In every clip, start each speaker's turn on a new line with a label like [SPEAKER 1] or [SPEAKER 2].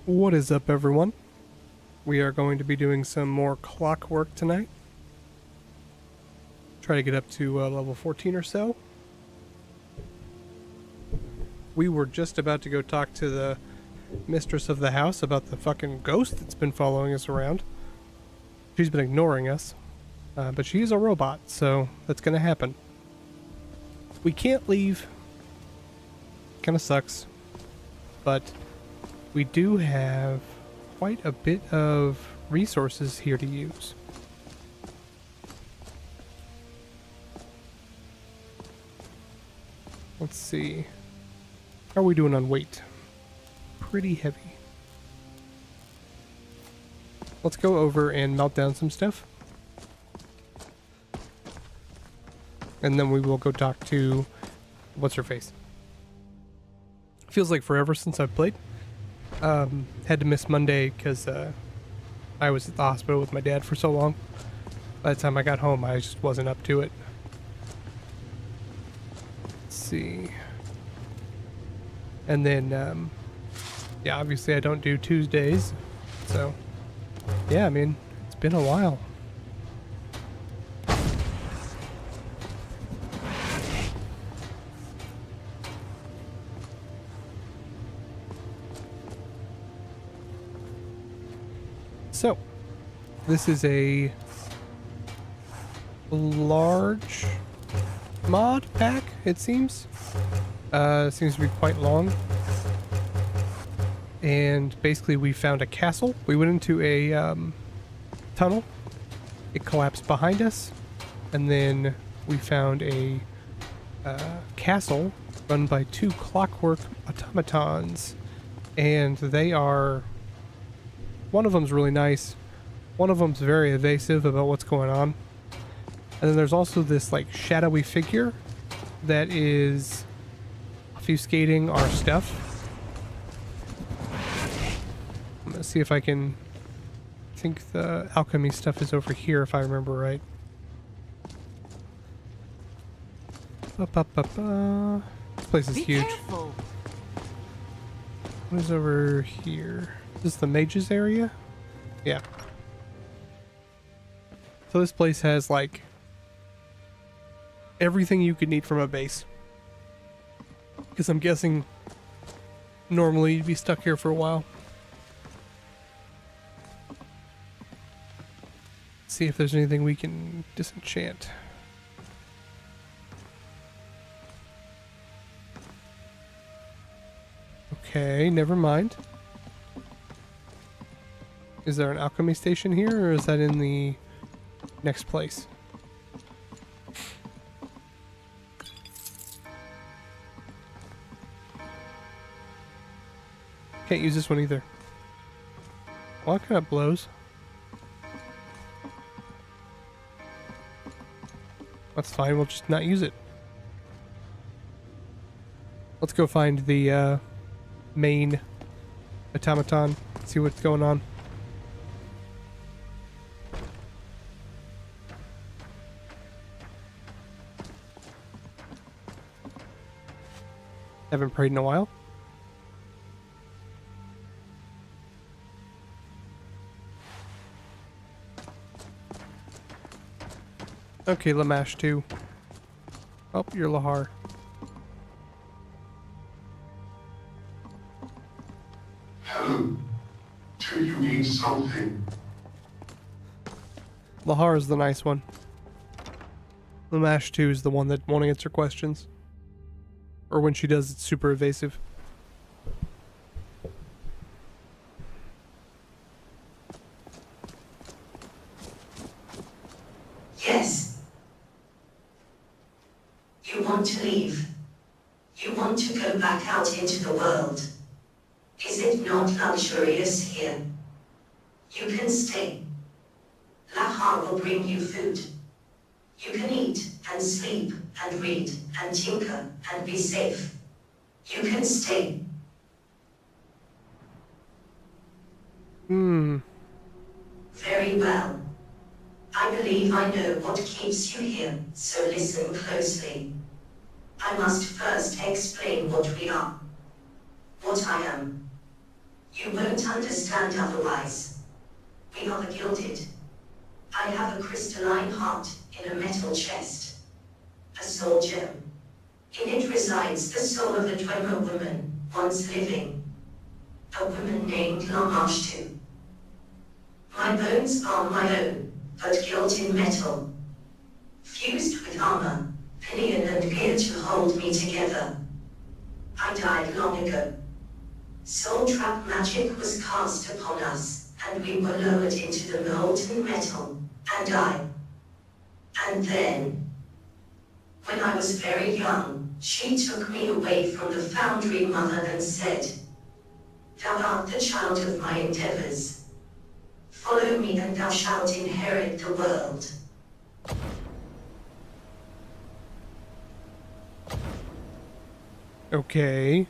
[SPEAKER 1] What is up, everyone? We are going to be doing some more clockwork tonight. Try to get up to level 14 or so. We were just about to go talk to the mistress of the house about the fucking ghost that's been following us around. She's been ignoring us, but she's a robot, so that's gonna happen. We can't leave. Kinda sucks, but we do have quite a bit of resources here to use. Let's see. How are we doing on weight? Pretty heavy. Let's go over and melt down some stuff. And then we will go talk to what's her face. Feels like forever since I've played. Had to miss Monday because I was at the hospital with my dad for so long. By the time I got home, I just wasn't up to it. Let's see. And then, yeah, obviously I don't do Tuesdays. So, yeah, I mean, it's been a while. So, this is a large mod pack, it seems. Seems to be quite long. And basically we found a castle. We went into a tunnel. It collapsed behind us. And then we found a castle run by two clockwork automatons. And they are... One of them's really nice. One of them's very evasive about what's going on. And then there's also this like shadowy figure that is obfuscating our stuff. I'm gonna see if I can... I think the alchemy stuff is over here if I remember right. This place is huge.
[SPEAKER 2] Careful.
[SPEAKER 1] What is over here? Is this the mages area? Yeah. So this place has like everything you could need from a base. Because I'm guessing normally you'd be stuck here for a while. See if there's anything we can disenchant. Okay, never mind. Is there an alchemy station here, or is that in the next place? Can't use this one either. Well, that kind of blows. That's fine, we'll just not use it. Let's go find the main automaton, see what's going on. Haven't prayed in a while. Okay, Lamash 2. Oh, you're Lahar.
[SPEAKER 3] Hello. Do you need something?
[SPEAKER 1] Lahar is the nice one. Lamash 2 is the one that won't answer questions. Or when she does, it's super evasive.
[SPEAKER 4] Yes. You want to leave. You want to go back out into the world. Is it not luxurious here? You can stay. Lahar will bring you food. You can eat and sleep and read and tinker and be safe. You can stay. Very well. I believe I know what keeps you here, so listen closely. I must first explain what we are. What I am. You won't understand otherwise. We are the gilded. I have a crystalline heart in a metal chest. A soul gem. In it resides the soul of a Dwemer woman, once living. A woman named Lamashtu. My bones are my own, but gilt in metal. Fused with armor, pillion and gear to hold me together. I died long ago. Soul trap magic was cast upon us, and we were lowered into the molten metal, and then, when I was very young, she took me away from the foundry mother and said, "Thou art the child of my endeavors. Follow me and thou shalt inherit the world."
[SPEAKER 1] Okay.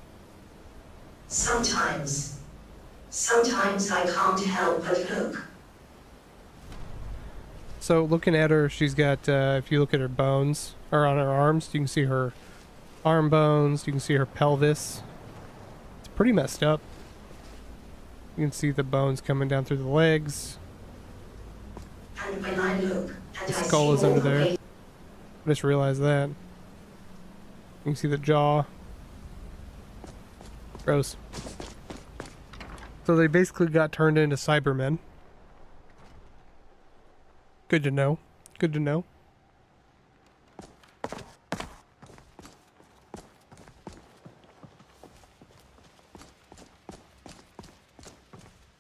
[SPEAKER 4] Sometimes I can't help but look.
[SPEAKER 1] So looking at her, she's got, if you look at her bones, or on her arms, you can see her arm bones, you can see her pelvis. It's pretty messed up. You can see the bones coming down through the legs.
[SPEAKER 4] And when I look, and
[SPEAKER 1] The
[SPEAKER 4] I
[SPEAKER 1] skull
[SPEAKER 4] see
[SPEAKER 1] is
[SPEAKER 4] all
[SPEAKER 1] under
[SPEAKER 4] the
[SPEAKER 1] there.
[SPEAKER 4] way
[SPEAKER 1] I just realized that. You can see the jaw. Gross. So they basically got turned into Cybermen. Good to know. Good to know.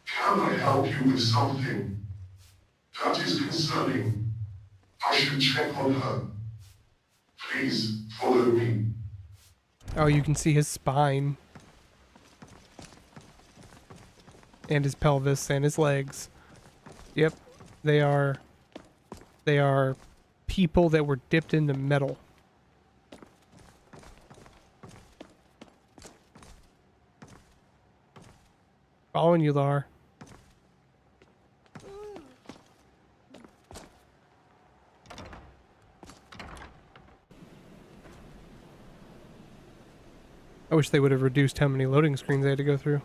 [SPEAKER 3] Can I help you with something? That is concerning. I should check on her. Please, follow me.
[SPEAKER 1] Oh, you can see his spine. And his pelvis and his legs. Yep. They are people that were dipped into metal. Following you, Lar. I wish they would have reduced how many loading screens they had to go through.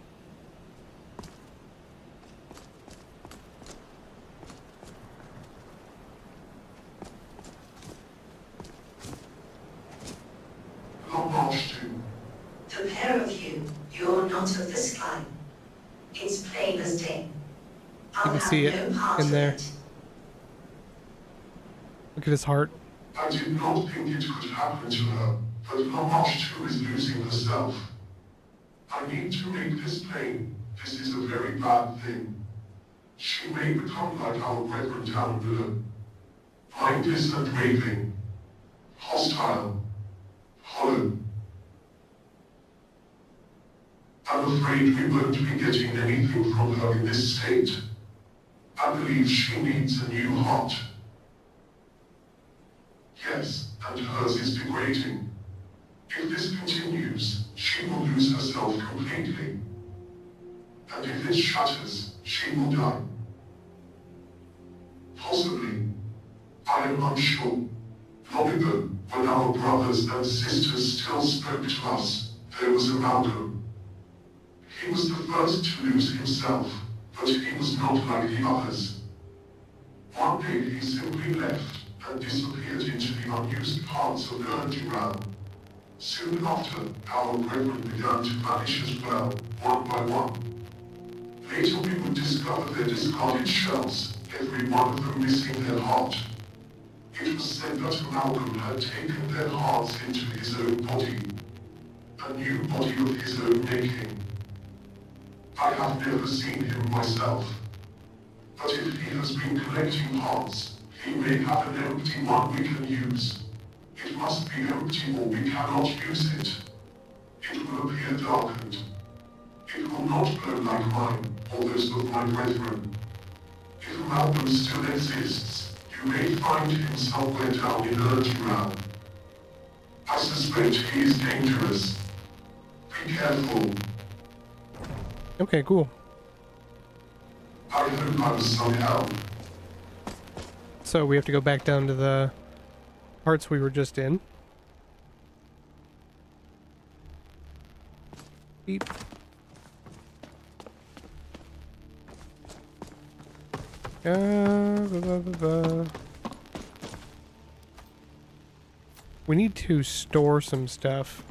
[SPEAKER 4] the pair of you, you're not of the sky. It's plain as day. I'll
[SPEAKER 1] can
[SPEAKER 4] have
[SPEAKER 1] see it
[SPEAKER 4] no part
[SPEAKER 1] in
[SPEAKER 4] of
[SPEAKER 1] there.
[SPEAKER 4] it.
[SPEAKER 1] Look at his heart.
[SPEAKER 3] I did not think it could happen to her, but Lamash too is losing herself. I need to make this plain. This is a very bad thing. She may become like our brethren down below. Mindless and raving. Hostile. Hollow. I'm afraid we won't be getting anything from her in this state. I believe she needs a new heart. Yes, and hers is degrading. If this continues, she will lose herself completely. And if it shatters, she will die. Possibly. I am unsure. Long ago, when our brothers and sisters still spoke to us, there was a Malcolm. He was the first to lose himself, but he was not like the others. One day he simply left and disappeared into the unused parts of the energy realm. Soon after, our brethren began to vanish as well, one by one. Later we would discover their discarded shells, every one of them missing their heart. It was said that Malcolm had taken their hearts into his own body, a new body of his own making. I have never seen him myself, but if he has been collecting hearts, he may have an empty one we can use. It must be empty or we cannot use it. It will appear darkened. It will not glow like mine, or those of my brethren. If Malcolm still exists, you may find him somewhere down in Energy Realm. I suspect he is dangerous. Be careful.
[SPEAKER 1] Okay, cool.
[SPEAKER 3] I hope I was some help.
[SPEAKER 1] So we have to go back down to the parts we were just in. Beep. Blah, blah, blah, blah. We need to store some stuff.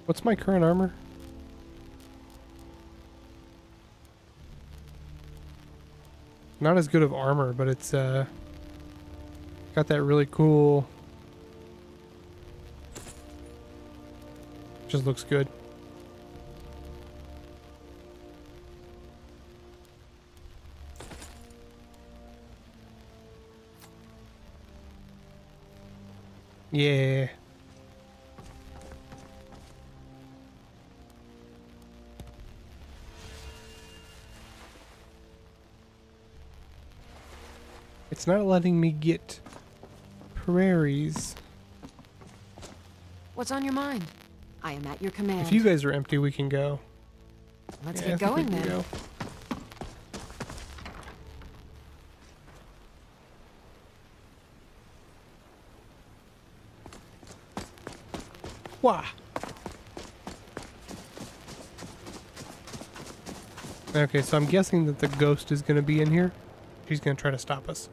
[SPEAKER 1] What's my current armor? Not as good of armor, but it's got that really cool. Just looks good. Yeah. It's not letting me get prairies.
[SPEAKER 2] What's on your mind? I am at your command.
[SPEAKER 1] If you guys are empty, we can go.
[SPEAKER 2] Let's
[SPEAKER 1] Yeah, I
[SPEAKER 2] get
[SPEAKER 1] think we
[SPEAKER 2] going
[SPEAKER 1] can
[SPEAKER 2] then.
[SPEAKER 1] go. Wah. Okay, so I'm guessing that the ghost is going to be in here. She's going to try to stop us.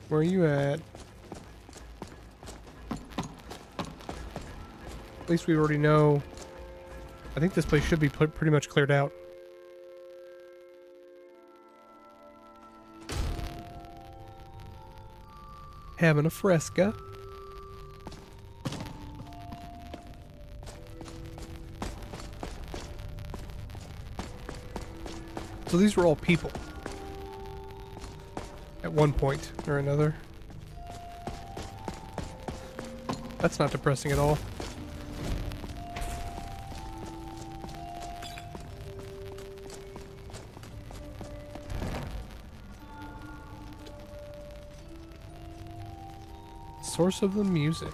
[SPEAKER 1] Where are you at? At least we already know. I think this place should be pretty much cleared out. Having a fresca. So these were all people. At one point or another. That's not depressing at all. Source of the music.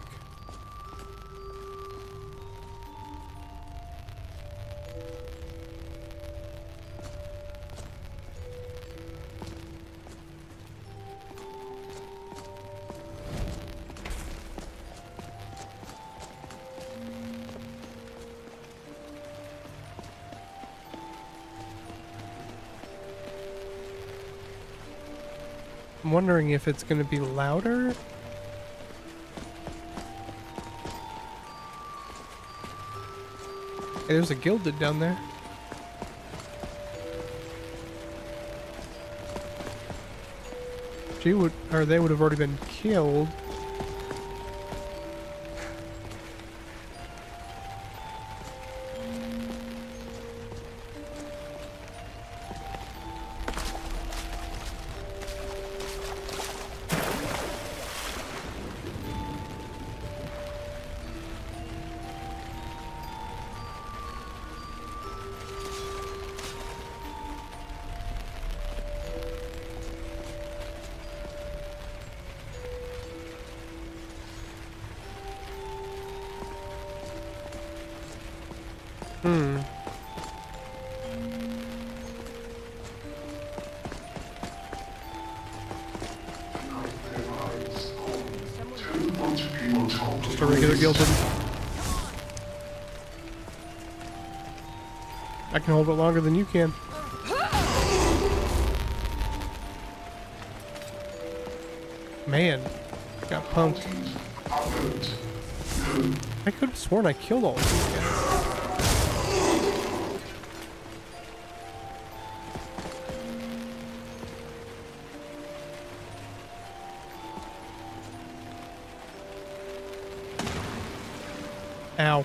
[SPEAKER 1] I'm wondering if it's going to be louder. Hey, there's a gilded down there. She would, or they would have already been killed. Just a regular gilded. I can hold it longer than you can. Man, got punked. I could have sworn I killed all of these guys. Ow.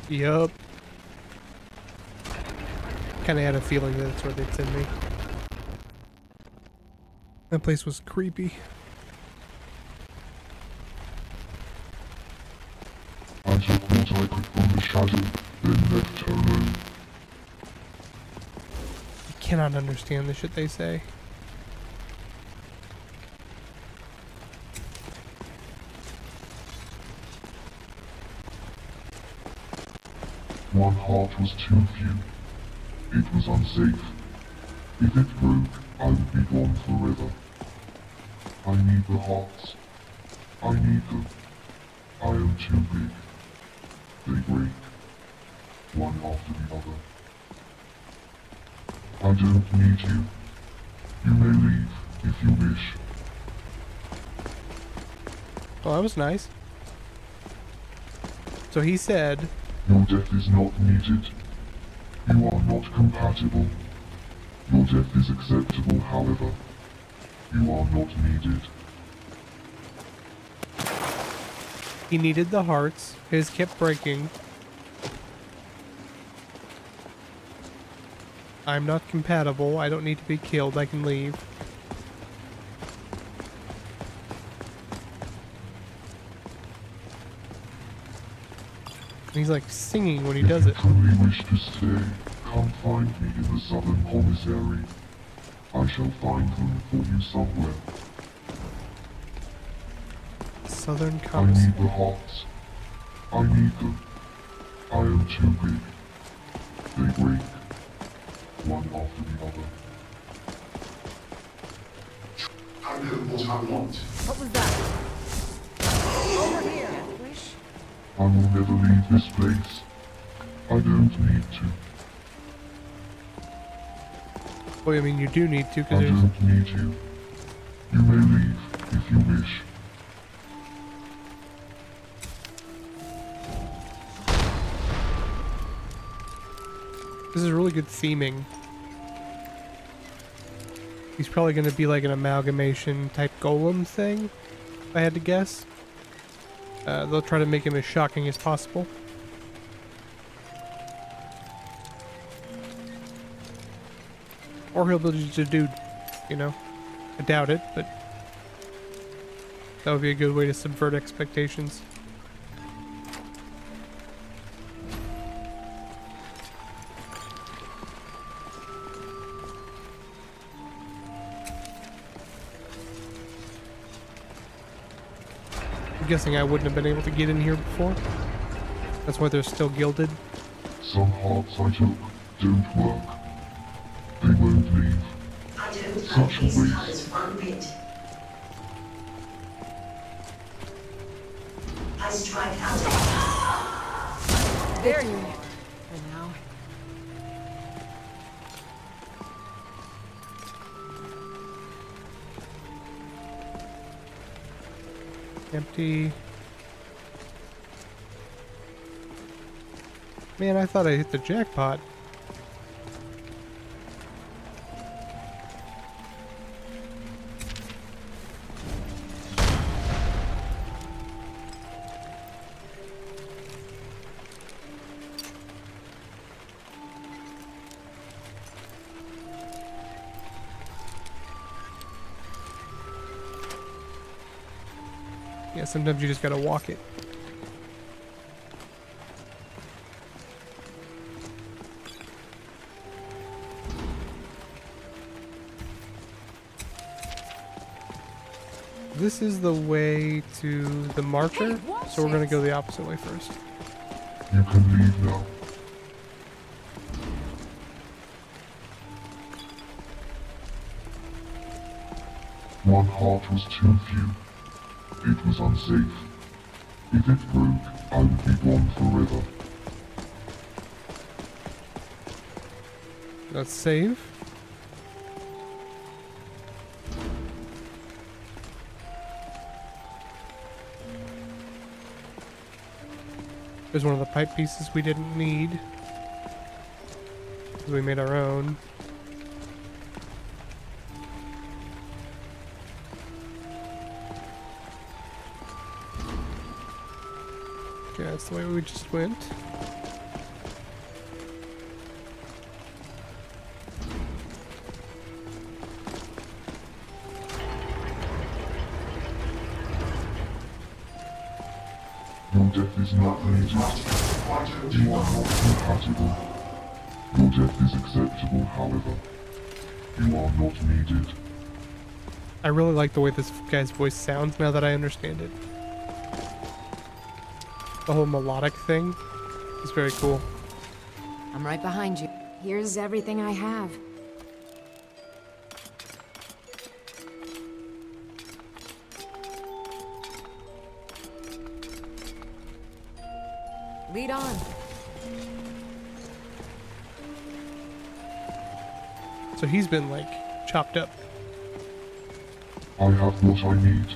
[SPEAKER 1] Yup. Kinda had a feeling that that's where they'd send me. That place was creepy.
[SPEAKER 3] I took what I could from the shadow, then left her alone.
[SPEAKER 1] I cannot understand the shit they say.
[SPEAKER 3] One heart was too few. It was unsafe. If it broke, I would be gone forever. I need the hearts. I need them. I am too big. They break, one after the other. I don't need you. You may leave if you wish.
[SPEAKER 1] Well, that was nice. So he said,
[SPEAKER 3] Your death is not needed. You are not compatible. Your death is acceptable, however. You are not needed.
[SPEAKER 1] he needed the hearts. His kept breaking. I'm not compatible. I don't need to be killed. I can leave. And he's like singing when he does it.
[SPEAKER 3] If you truly wish to stay, come find me in the southern commissary. I shall find them for you somewhere.
[SPEAKER 1] Southern
[SPEAKER 3] I need
[SPEAKER 1] commissary.
[SPEAKER 3] the hearts. I need them. I am too big. They break, one after the other. I know what I want.
[SPEAKER 2] What was that? Over here. Wish.
[SPEAKER 3] I will never leave this place. I don't need to.
[SPEAKER 1] Well, I mean, you do need to,
[SPEAKER 3] I
[SPEAKER 1] because there's...
[SPEAKER 3] don't need you. You may leave if you wish.
[SPEAKER 1] This is really good theming. He's probably going to be like an amalgamation type golem thing, if I had to guess. They'll try to make him as shocking as possible. Or he'll be just a dude, you know? I doubt it, but that would be a good way to subvert expectations. I'm guessing I wouldn't have been able to get in here before. That's why they're still gilded.
[SPEAKER 3] Some hearts I took don't work. They won't leave.
[SPEAKER 4] I don't like
[SPEAKER 3] Such a
[SPEAKER 4] these
[SPEAKER 3] waste.
[SPEAKER 4] colors one bit. I strike out.
[SPEAKER 2] There you are. For now.
[SPEAKER 1] Empty. Man, I thought I hit the jackpot. Yeah, sometimes you just gotta walk it. This is the way to the marcher, so we're gonna go the opposite way first.
[SPEAKER 3] You can leave now. One heart was too few. It was unsafe. If it broke, I would be gone forever.
[SPEAKER 1] Let's save. There's one of the pipe pieces we didn't need, 'cause we made our own. Okay, that's the way we just went.
[SPEAKER 3] death is not needed. Why don't you are not compatible. Your death is acceptable, however. You are not needed.
[SPEAKER 1] I really like the way this guy's voice sounds now that I understand it. The whole melodic thing is very cool.
[SPEAKER 2] I'm right behind you.
[SPEAKER 5] Here's everything I have. Lead on.
[SPEAKER 1] So he's been like chopped up.
[SPEAKER 3] I have what I need.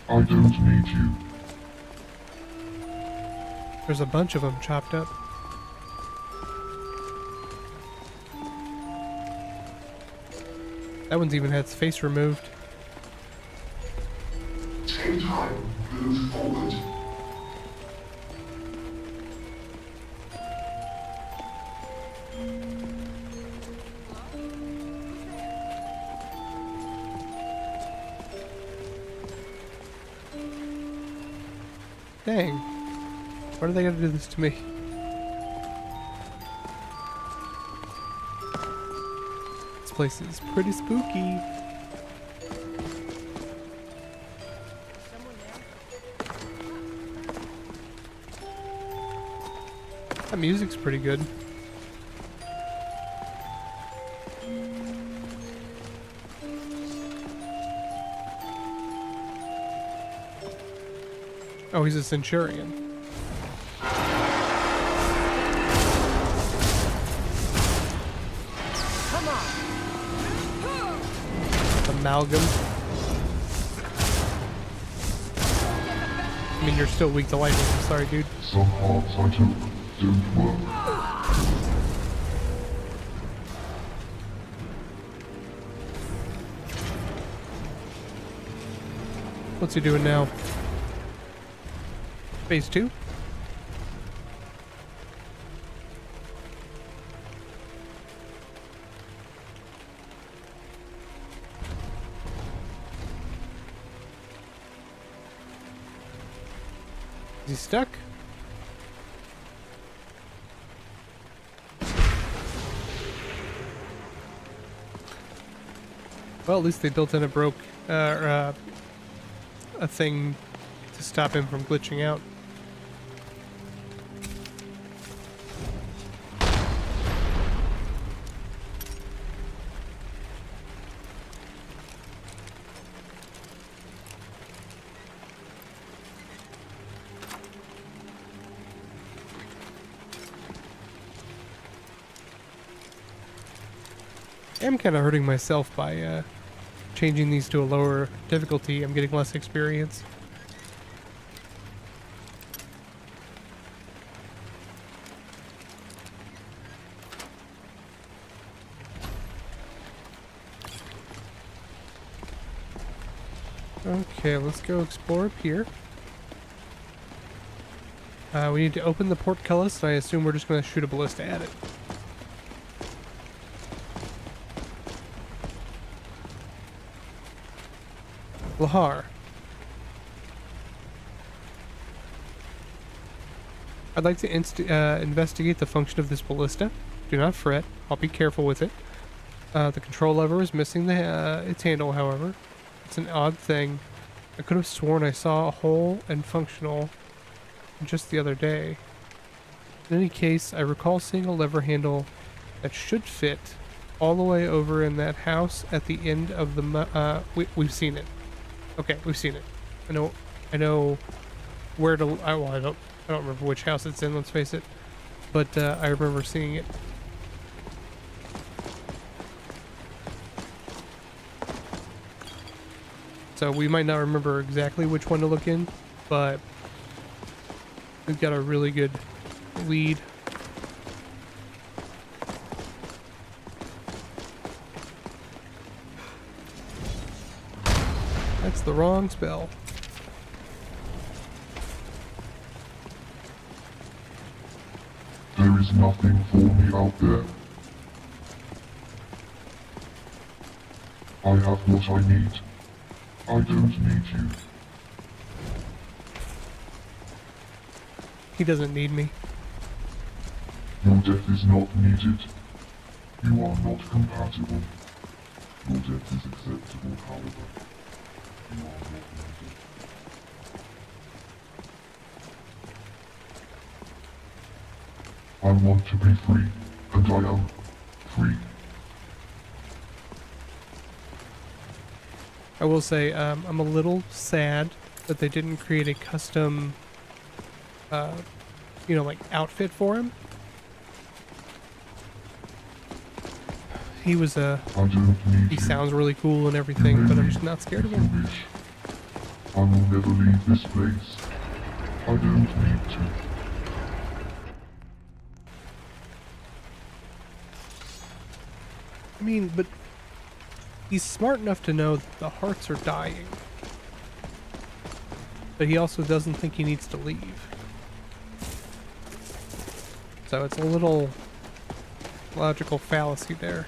[SPEAKER 3] I don't need you.
[SPEAKER 1] There's a bunch of them chopped up. That one's even had its face removed.
[SPEAKER 3] Take time, move forward.
[SPEAKER 1] Dang. Why do they gotta do this to me? This place is pretty spooky. That music's pretty good. Oh, he's a centurion.
[SPEAKER 2] Come on.
[SPEAKER 1] Amalgam. I mean, you're still weak to lightning. I'm sorry, dude.
[SPEAKER 3] Some hearts I took don't work.
[SPEAKER 1] What's he doing now? Phase 2? Is he stuck? Well, at least they built in a a thing to stop him from glitching out. I'm kind of hurting myself by changing these to a lower difficulty. I'm getting less experience. Okay, let's go explore up here. We need to open the portcullis, and I assume we're just going to shoot a ballista at it. Lahar. I'd like to investigate the function of this ballista. Do not fret. I'll be careful with it. The control lever is missing its handle, however. It's an odd thing. I could have sworn I saw a whole and functional just the other day. In any case, I recall seeing a lever handle that should fit all the way over in that house at the end of the we've seen it. Okay, we've seen it. I know where to. Well, I don't remember which house it's in. Let's face it, but I remember seeing it. So we might not remember exactly which one to look in, but we've got a really good lead. That's the wrong spell.
[SPEAKER 3] There is nothing for me out there. I have what I need. I don't need you.
[SPEAKER 1] He doesn't need me.
[SPEAKER 3] Your death is not needed. You are not compatible. Your death is acceptable, however. You are not needed. I want to be free, and I am free.
[SPEAKER 1] I will say, I'm a little sad that they didn't create a custom, you know, like outfit for him. He was
[SPEAKER 3] I don't need
[SPEAKER 1] he
[SPEAKER 3] you.
[SPEAKER 1] sounds really cool and everything, but I'm just not scared of
[SPEAKER 3] If you
[SPEAKER 1] him.
[SPEAKER 3] wish. I will never leave this place. I don't need to.
[SPEAKER 1] I mean, but he's smart enough to know that the hearts are dying. But he also doesn't think he needs to leave. So it's a little logical fallacy there.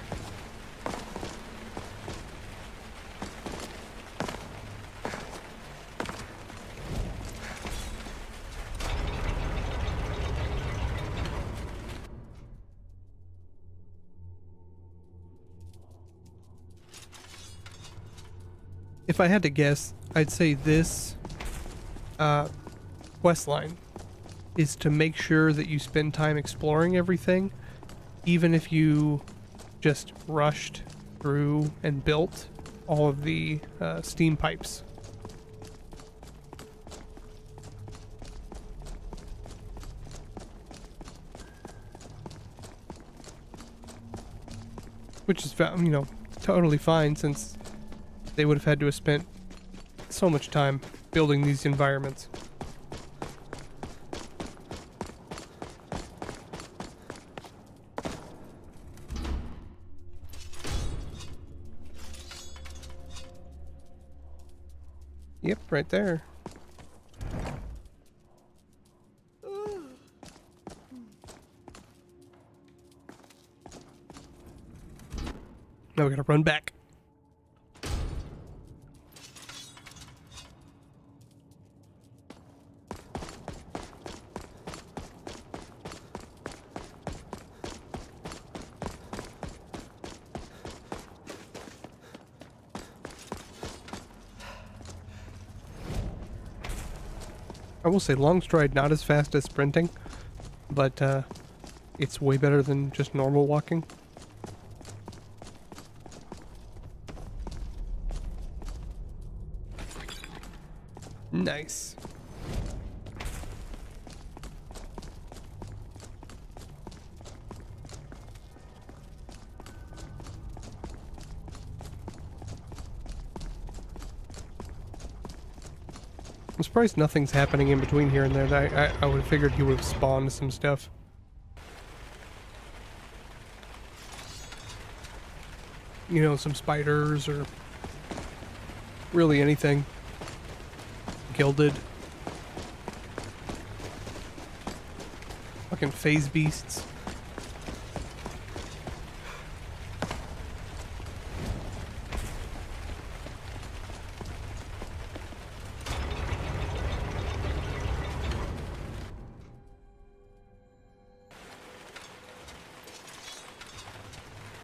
[SPEAKER 1] If I had to guess, I'd say this quest line is to make sure that you spend time exploring everything, even if you just rushed through and built all of the steam pipes. Which is, you know, totally fine, since they would have had to have spent so much time building these environments. Yep, right there. Now we gotta run back. I will say long stride not as fast as sprinting, but it's way better than just normal walking. Nice. I'm surprised nothing's happening in between here and there. I would have figured he would have spawned some stuff. You know, some spiders or really anything. Gilded. Fucking phase beasts.